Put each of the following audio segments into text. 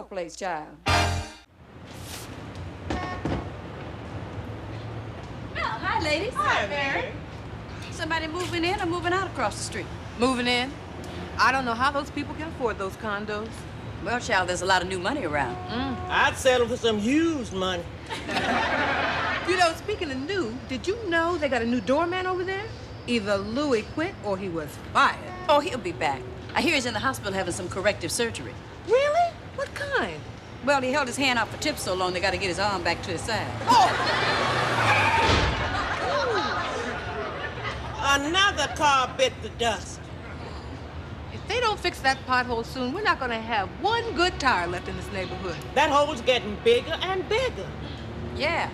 place, child. Well, hi, ladies. Hi, Mary. Somebody moving in or moving out across the street? Moving in. I don't know how those people can afford those condos. Well, child, there's a lot of new money around. I'd settle for some used money. You know, speaking of new, did you know they got a new doorman over there? Either Louis quit or he was fired. Oh, he'll be back. I hear he's in the hospital having some corrective surgery. Really? What kind? Well, he held his hand out for tips so long they got to get his arm back to his side. Another car bit the dust. If they don't fix that pothole soon, we're not gonna have one good tire left in this neighborhood. That hole's getting bigger and bigger. Yeah,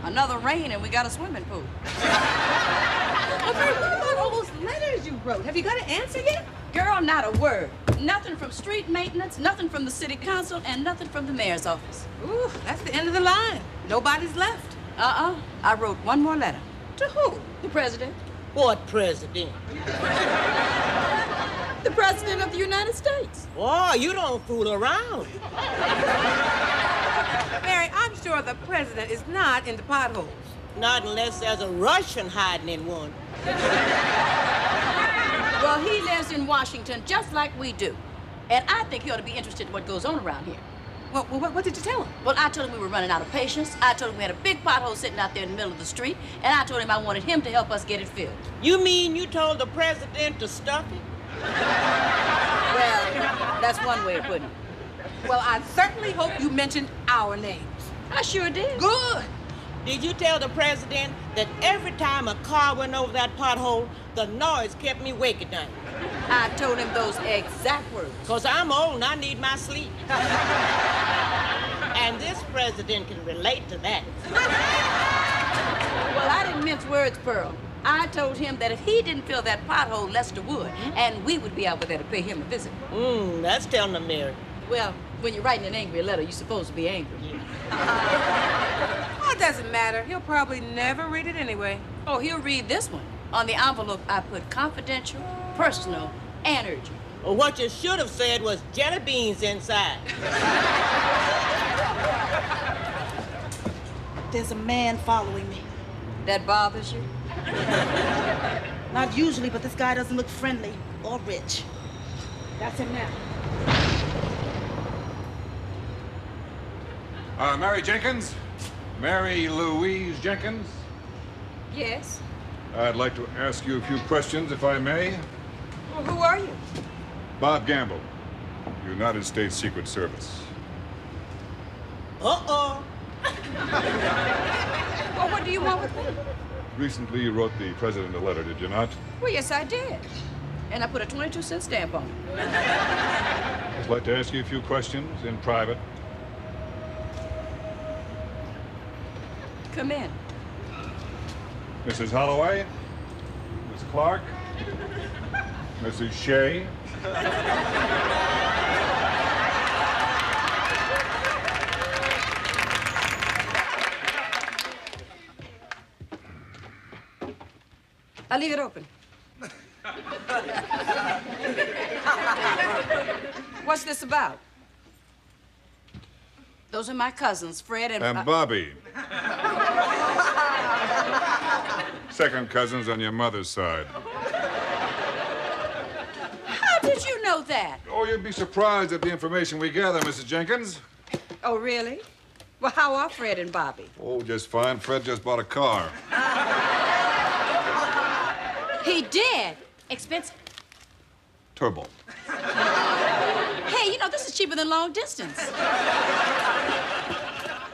another rain and we got a swimming pool. Okay, what about all those letters you wrote? Have you got an answer yet? Girl, not a word. Nothing from street maintenance, nothing from the city council, and nothing from the mayor's office. Ooh, that's the end of the line. Nobody's left. I wrote one more letter. To who? The president. What president? The president of the United States. Oh, you don't fool around. Mary, I'm sure the president is not into potholes. Not unless there's a Russian hiding in one. Well, he lives in Washington just like we do. And I think he ought to be interested in what goes on around here. Well, what did you tell him? Well, I told him we were running out of patience. I told him we had a big pothole sitting out there in the middle of the street. And I told him I wanted him to help us get it filled. You mean you told the president to stuff it? Well, that's one way of putting it. Well, I certainly hope you mentioned our names. I sure did. Good. Did you tell the president that every time a car went over that pothole, the noise kept me awake at night? I told him those exact words. 'Cause I'm old and I need my sleep. And this president can relate to that. Well, I didn't mince words, Pearl. I told him that if he didn't fill that pothole, Lester would, and we would be out there to pay him a visit. That's telling the Mary. Well, when you're writing an angry letter, you're supposed to be angry. Oh, it doesn't matter. He'll probably never read it anyway. Oh, he'll read this one. On the envelope, I put confidential, personal, and urgent. Well, what you should have said was jelly beans inside. There's a man following me. That bothers you? Not usually, but this guy doesn't look friendly or rich. That's him now. Mary Jenkins? Mary Louise Jenkins? Yes. I'd like to ask you a few questions, if I may. Well, who are you? Bob Gamble, United States Secret Service. Uh-oh. Well, what do you want with me? Recently, you wrote the president a letter, did you not? Well, yes, I did. And I put a 22-cent stamp on it. I'd like to ask you a few questions in private. Come in. Mrs. Holloway? Miss Clark? Mrs. Shea? I'll leave it open. What's this about? Those are my cousins, Fred and... Bobby. Second cousins on your mother's side. How did you know that? Oh, you'd be surprised at the information we gather, Mrs. Jenkins. Oh, really? Well, how are Fred and Bobby? Oh, just fine. Fred just bought a car. He did? Expensive? Turbo. Hey, you know, this is cheaper than long distance.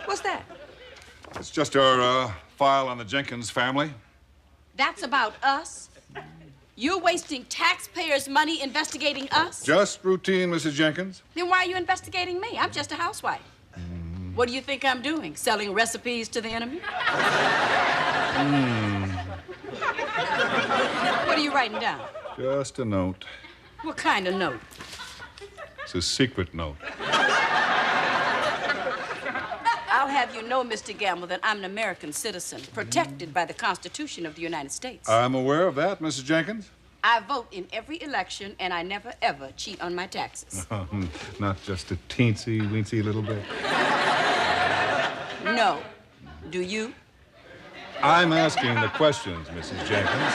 What's that? It's just our file on the Jenkins family. That's about us? You're wasting taxpayers' money investigating us? Just routine, Mrs. Jenkins. Then why are you investigating me? I'm just a housewife. What do you think I'm doing? Selling recipes to the enemy? What are you writing down? Just a note. What kind of note? It's a secret note. I'll have you know, Mr. Gamble, that I'm an American citizen, protected by the Constitution of the United States. I'm aware of that, Mrs. Jenkins. I vote in every election, and I never, ever cheat on my taxes. Not just a teensy-weensy little bit. No. Do you? I'm asking the questions, Mrs. Jenkins.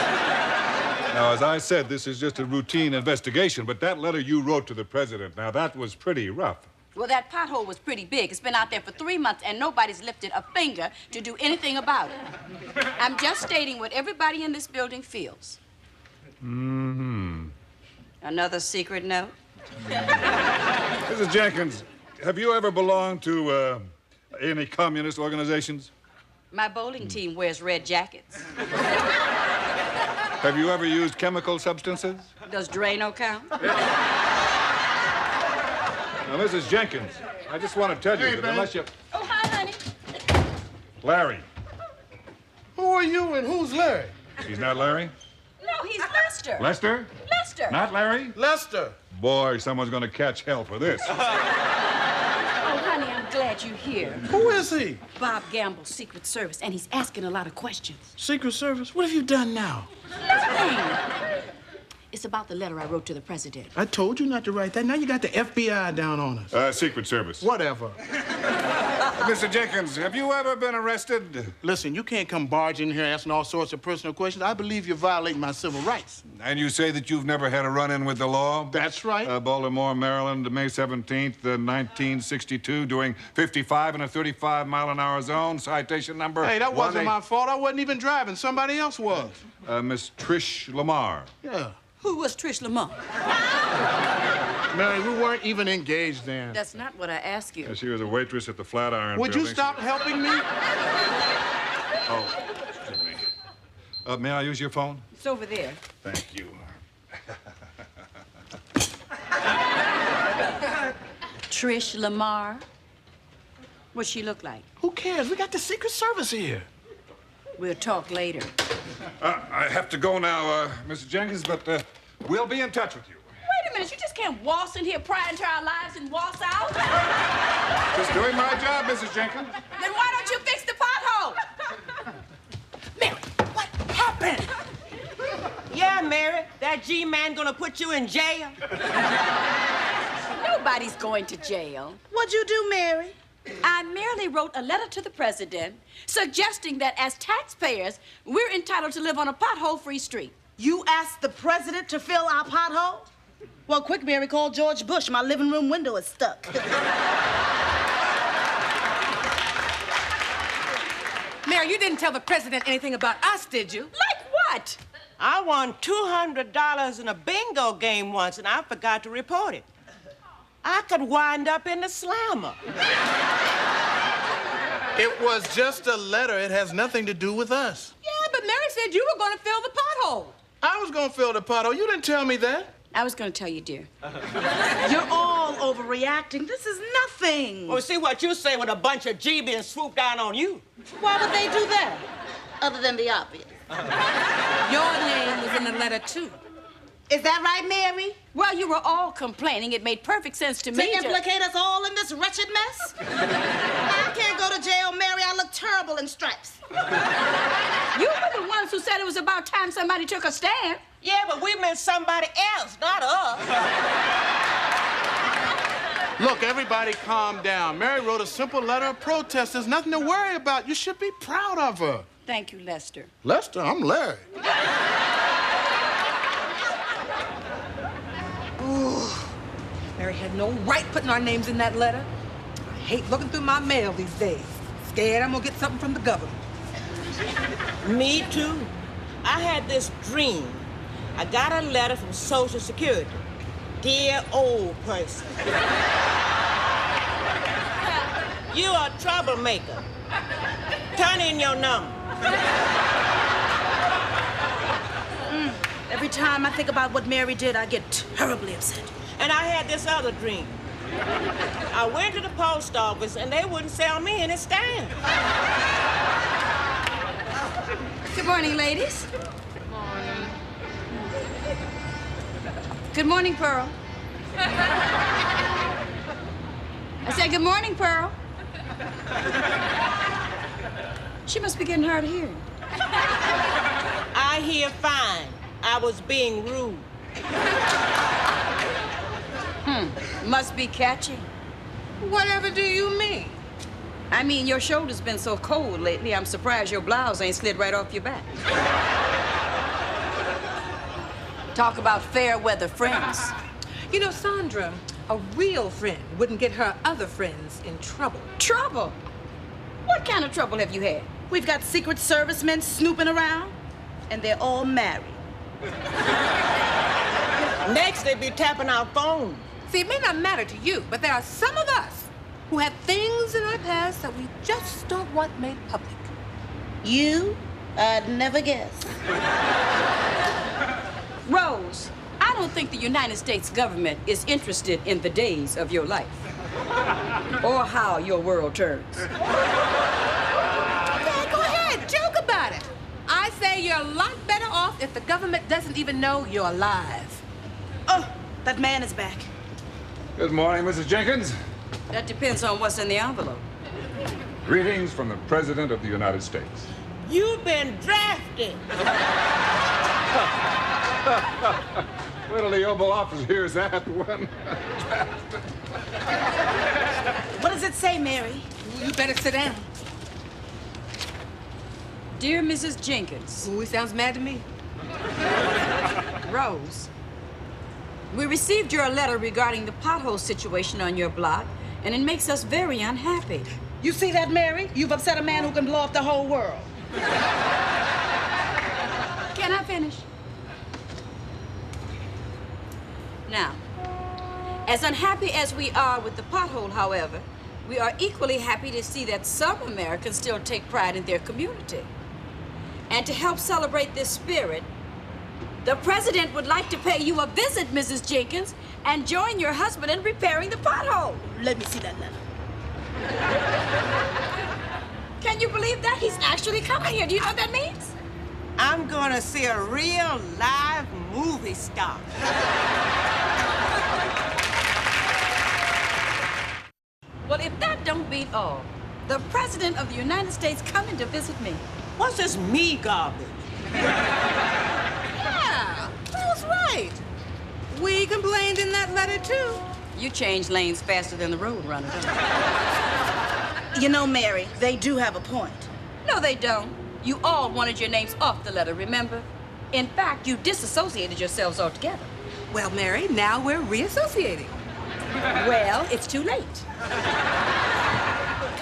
Now, as I said, this is just a routine investigation, but that letter you wrote to the president, now, that was pretty rough. Well, that pothole was pretty big. It's been out there for 3 months, and nobody's lifted a finger to do anything about it. I'm just stating what everybody in this building feels. Mm-hmm. Another secret note? Mrs. Jenkins, have you ever belonged to any communist organizations? My bowling team wears red jackets. Have you ever used chemical substances? Does Drano count? Now, Mrs. Jenkins, I just want to tell you that unless you... Oh, hi, honey. Larry. Who are you and who's Larry? He's not Larry? No, he's Lester. Lester? Lester. Not Larry? Lester. Boy, someone's going to catch hell for this. Oh, honey, I'm glad you're here. Who is he? Bob Gamble's Secret Service, and he's asking a lot of questions. Secret Service? What have you done now? Nothing. It's about the letter I wrote to the president. I told you not to write that. Now you got the FBI down on us. Secret Service. Whatever. Mr. Jenkins, have you ever been arrested? Listen, you can't come barging in here asking all sorts of personal questions. I believe you're violating my civil rights. And you say that you've never had a run-in with the law? That's right. Baltimore, Maryland, May 17th, 1962, doing 55 in a 35-mile-an-hour zone. Citation number... Hey, that wasn't my fault. I wasn't even driving. Somebody else was. Miss Trish Lamar. Yeah. Who was Trish Lamar? Mary, we weren't even engaged then. That's not what I asked you. She was a waitress at the Flatiron Would building. you stop helping me? Oh, excuse me. May I use your phone? It's over there. Thank you. Trish Lamar. What's she look like? Who cares? We got the Secret Service here. We'll talk later. I have to go now, Mrs. Jenkins, but we'll be in touch with you. Wait a minute, you just can't waltz in here, pry into our lives, and waltz out? Just doing my job, Mrs. Jenkins. Then why don't you fix the pothole? Mary, what happened? Yeah, Mary, that G-man gonna put you in jail. Nobody's going to jail. What'd you do, Mary? I merely wrote a letter to the president suggesting that as taxpayers, we're entitled to live on a pothole-free street. You asked the president to fill our pothole? Well, quick, Mary, call George Bush. My living room window is stuck. Mary, you didn't tell the president anything about us, did you? Like what? I won $200 in a bingo game once, and I forgot to report it. I could wind up in the slammer. It was just a letter. It has nothing to do with us. Yeah, but Mary said you were going to fill the pothole. I was going to fill the pothole. You didn't tell me that. I was going to tell you, dear. You're all overreacting. This is nothing. Well, see what you say when a bunch of G-men swoop down on you. Why would they do that? Other than the obvious. Your name was in the letter, too. Is that right, Mary? Well, you were all complaining. It made perfect sense to To me implicate us all in this wretched mess? I can't go to jail, Mary. I look terrible in stripes. You were the ones who said it was about time somebody took a stand. Yeah, but we meant somebody else, not us. Look, everybody calm down. Mary wrote a simple letter of protest. There's nothing to worry about. You should be proud of her. Thank you, Lester. Lester, I'm Larry. Mary had no right putting our names in that letter. I hate looking through my mail these days. Scared I'm gonna get something from the government. Me too. I had this dream. I got a letter from Social Security. Dear old person. You're a troublemaker. Turn in your number. Every time I think about what Mary did, I get terribly upset. And I had this other dream. I went to the post office and they wouldn't sell me any stamps. Good morning, ladies. Good morning, Pearl. I said, good morning, Pearl. She must be getting hard of hearing. I hear fine. I was being rude. Must be catchy. Whatever do you mean? I mean, your shoulder's been so cold lately, I'm surprised your blouse ain't slid right off your back. Talk about fair weather friends. You know, Sandra, a real friend wouldn't get her other friends in trouble. Trouble? What kind of trouble have you had? We've got Secret Service men snooping around, and they're all married. Next, they'd be tapping our phones. See, it may not matter to you, but there are some of us who have things in our past that we just don't want made public. You? I'd never guess. Rose, I don't think the United States government is interested in the days of your life or how your world turns. Okay, go ahead, joke about it. I say you're a lot better off if the government doesn't even know you're alive. Oh, that man is back. Good morning, Mrs. Jenkins. That depends on what's in the envelope. Greetings from the President of the United States. You've been drafted. Wait till the Oval Office hears that one. What does it say, Mary? You better sit down. Dear Mrs. Jenkins. Ooh, he sounds mad to me. Rose, we received your letter regarding the pothole situation on your block, and it makes us very unhappy. You see that, Mary? You've upset a man who can blow up the whole world. Can I finish? Now, as unhappy as we are with the pothole, however, we are equally happy to see that some Americans still take pride in their community. And to help celebrate this spirit, the President would like to pay you a visit, Mrs. Jenkins, and join your husband in repairing the pothole. Let me see that letter. Can you believe that? He's actually coming here. Do you know what that means? I'm gonna see a real live movie star. Well, if that don't beat all, the President of the United States coming to visit me. What's this me garbage? Yeah, that's right. We complained in that letter, too. You change lanes faster than the road runner, don't you? You know, Mary, they do have a point. No, they don't. You all wanted your names off the letter, remember? In fact, you disassociated yourselves altogether. Well, Mary, now we're reassociating. Well, it's too late.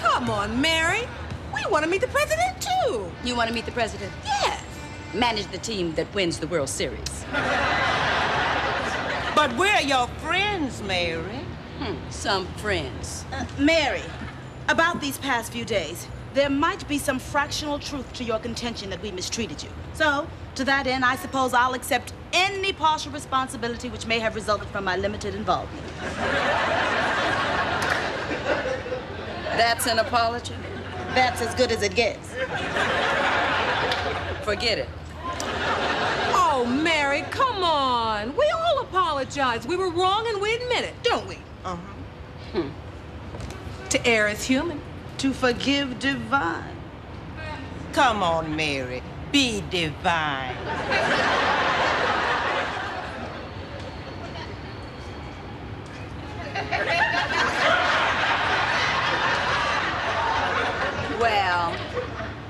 Come on, Mary. We want to meet the President, too. You want to meet the President? Yes. Manage the team that wins the World Series. But we're your friends, Mary. Some friends. Mary, about these past few days, there might be some fractional truth to your contention that we mistreated you. So, to that end, I suppose I'll accept any partial responsibility which may have resulted from my limited involvement. That's an apology? That's as good as it gets. Forget it. Oh, Mary, come on. We all apologize. We were wrong and we admit it, don't we? Uh-huh. To err is human. To forgive divine. Come on, Mary. Be divine. Well,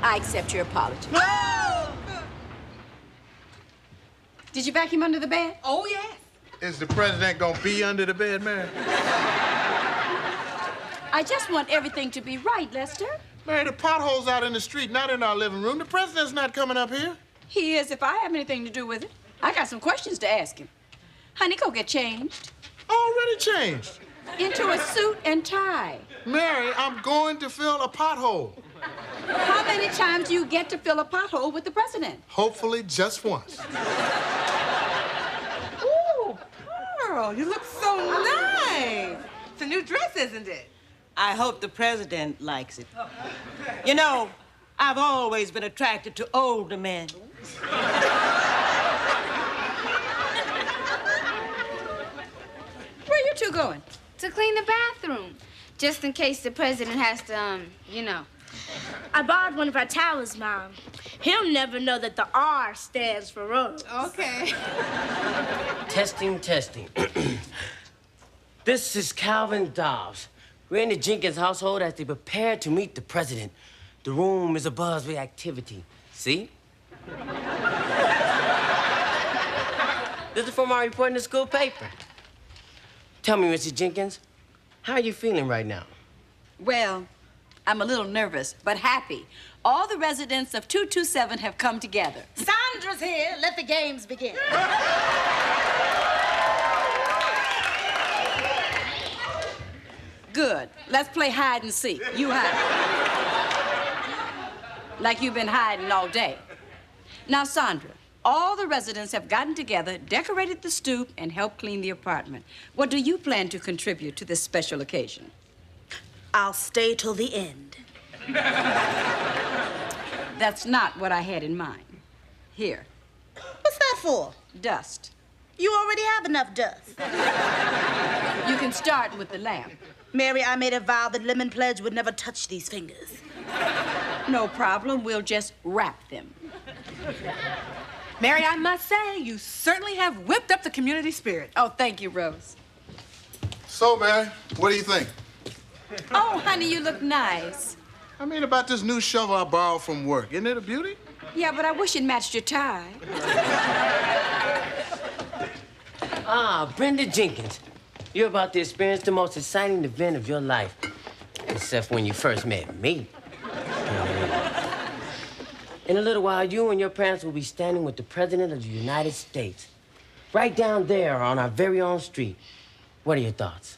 I accept your apology. Did you vacuum under the bed? Oh, yes. Is the President gonna be under the bed, Mary? I just want everything to be right, Lester. Mary, the pothole's out in the street, not in our living room. The President's not coming up here. He is if I have anything to do with it. I got some questions to ask him. Honey, go get changed. Already changed. Into a suit and tie. Mary, I'm going to fill a pothole. How many times do you get to fill a pothole with the President? Hopefully just once. Ooh, Pearl, you look so nice. It's a new dress, isn't it? I hope the President likes it. You know, I've always been attracted to older men. Where you two going? To clean the bathroom. Just in case the President has to, you know, I borrowed one of our towels, Mom. He'll never know that the R stands for Rose. Okay. Testing. This is Calvin Dobbs. We're in the Jenkins household as they prepare to meet the president. The room is abuzz with activity. See? This is from our report in the school paper. Tell me, Mrs. Jenkins, how are you feeling right now? Well, I'm a little nervous, but happy. All the residents of 227 have come together. Sandra's here. Let the games begin. Good. Let's play hide and seek. You hide. Like you've been hiding all day. Now, Sandra, all the residents have gotten together, decorated the stoop, and helped clean the apartment. What do you plan to contribute to this special occasion? I'll stay till the end. That's not what I had in mind. Here. What's that for? Dust. You already have enough dust. You can start with the lamp. Mary, I made a vow that Lemon Pledge would never touch these fingers. No problem. We'll just wrap them. Mary, I must say, you certainly have whipped up the community spirit. Oh, thank you, Rose. So, Mary, what do you think? Oh, honey, you look nice. I mean, about this new shovel I borrowed from work. Isn't it a beauty? Yeah, but I wish it matched your tie. Ah, Brenda Jenkins. You're about to experience the most exciting event of your life. Except when you first met me. In a little while, you and your parents will be standing with the President of the United States. Right down there on our very own street. What are your thoughts?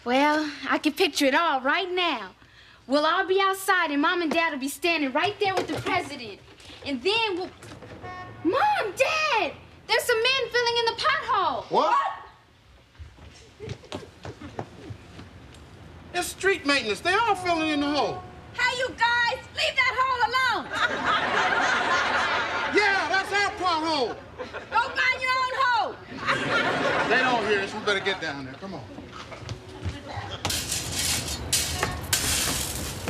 Well, I can picture it all right now. We'll all be outside, and Mom and Dad will be standing right there with the president. And then we'll... Mom, Dad! There's some men filling in the pothole. What? It's street maintenance. They are filling in the hole. Hey, you guys, leave that hole alone. Yeah, that's our pothole. Go find your own hole. They don't hear us. We better get down there. Come on.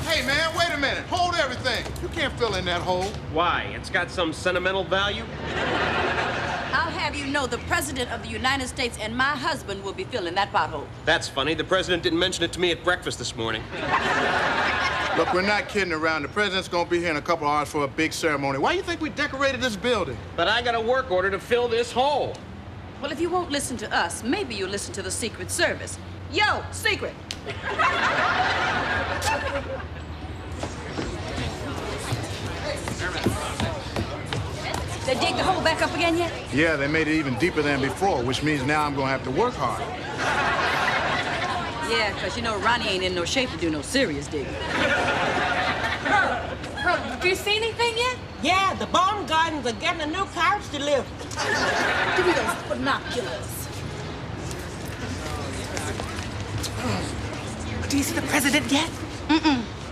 Hey, man, wait a minute. Hold everything. You can't fill in that hole. Why? It's got some sentimental value? I'll have you know the President of the United States and my husband will be filling that pothole. That's funny. The president didn't mention it to me at breakfast this morning. Look, we're not kidding around. The president's gonna be here in a couple hours for a big ceremony. Why do you think we decorated this building? But I got a work order to fill this hole. Well, if you won't listen to us, maybe you'll listen to the Secret Service. Yo, Secret! They dig the hole back up again yet? Yeah, they made it even deeper than before, which means now I'm gonna have to work hard. Yeah, because you know Ronnie ain't in no shape to do no serious digging. Do you see anything yet? Yeah, the Baumgartens are getting a new couch delivered. Give me those binoculars. Do you see the president yet?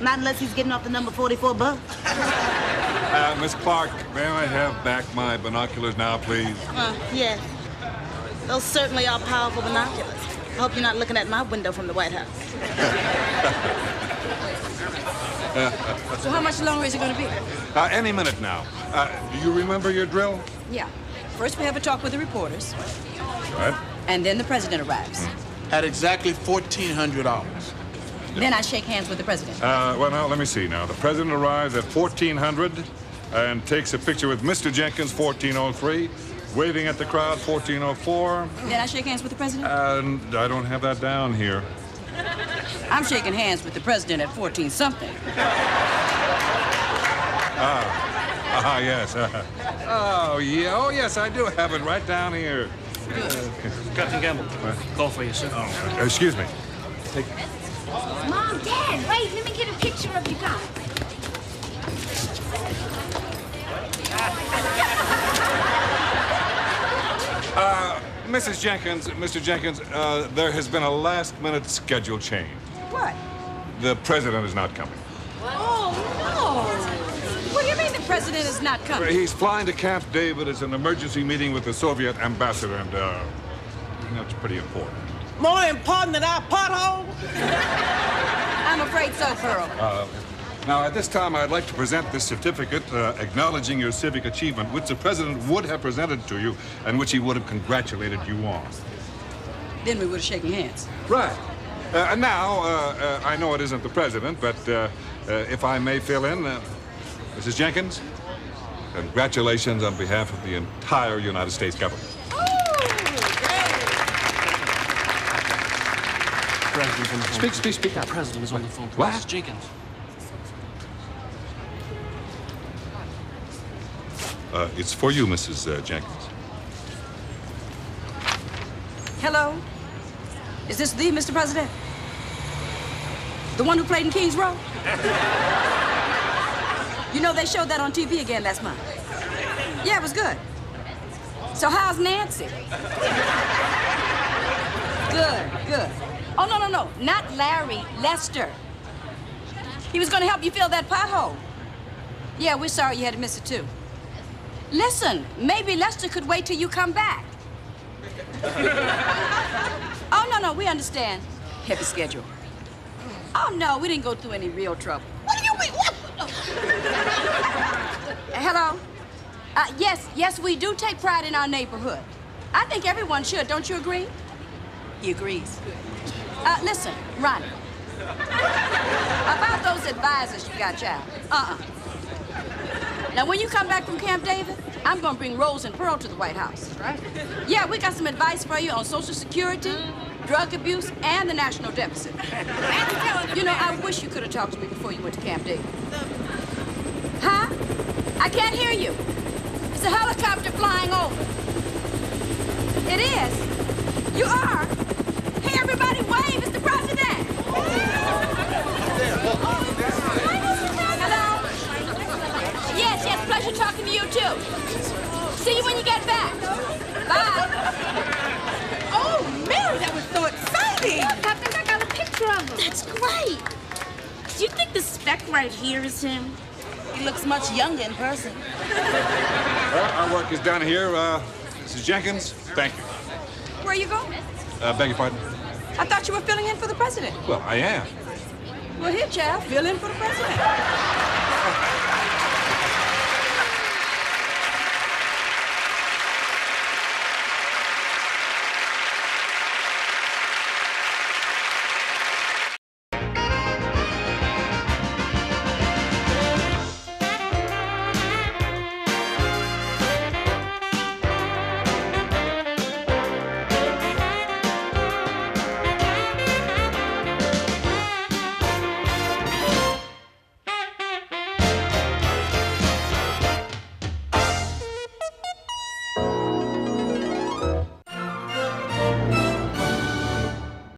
Not unless he's getting off the number 44 bus. Miss Clark, may I have back my binoculars now, please? Yes. Those certainly are powerful binoculars. I hope you're not looking at my window from the White House. So how much longer is it going to be? Any minute now. Do you remember your drill? Yeah. First we have a talk with the reporters. Right. And then the president arrives. At exactly 1,400 hours. Then I shake hands with the president. Well, now, let me see now. The president arrives at 1400 and takes a picture with Mr. Jenkins, 1403, waving at the crowd, 1404. Then I shake hands with the president? And I don't have that down here. I'm shaking hands with the president at 14-something. Yes. Oh, yeah. Oh, yes, I do have it right down here. Captain Gamble, call for you, sir. Excuse me. Mom, Dad, wait, let me get a picture of you guys. Mrs. Jenkins, Mr. Jenkins, there has been a last-minute schedule change. What? The president is not coming. Oh, no. What do you mean the president is not coming? He's flying to Camp David as an emergency meeting with the Soviet ambassador, and that's pretty important. More important than our pothole? I'm afraid so, Pearl. Now, at this time, I'd like to present this certificate acknowledging your civic achievement, which the president would have presented to you and which he would have congratulated you on. Then we would have shaken hands. Right. Now, I know it isn't the president, but if I may fill in, Mrs. Jenkins, congratulations on behalf of the entire United States government. President's on the phone. Speak up. The president is on the phone. What? Mrs. Jenkins. It's for you, Mrs. Jenkins. Hello? Is this the Mr. President? The one who played in King's Row? You know, they showed that on TV again last month. Yeah, it was good. So how's Nancy? Good. Oh, no. Not Larry, Lester. He was gonna help you fill that pothole. Yeah, we're sorry you had to miss it too. Listen, maybe Lester could wait till you come back. Oh, no, we understand. Heavy schedule. Oh, no, we didn't go through any real trouble. What do you mean? What? Hello? Yes, we do take pride in our neighborhood. I think everyone should, don't you agree? He agrees. Listen, Ronnie. About those advisors you got, child. Now, when you come back from Camp David, I'm gonna bring Rose and Pearl to the White House. Right? Yeah, we got some advice for you on Social Security, drug abuse, and the national deficit. You know, I wish you could have talked to me before you went to Camp David. Huh? I can't hear you. It's a helicopter flying over. It is? You are? Hey, everybody, wave, Mr. President! Hello? Yes, pleasure talking to you, too. See you when you get back. Bye. Oh, Mary, that was so exciting! Look, I think I got a picture of him. That's great. Do you think the speck right here is him? He looks much younger in person. Well, our work is done here. Mrs. Jenkins, thank you. Where are you going? Beg your pardon? I thought you were filling in for the president. Well, I am. Well, here, child, fill in for the president.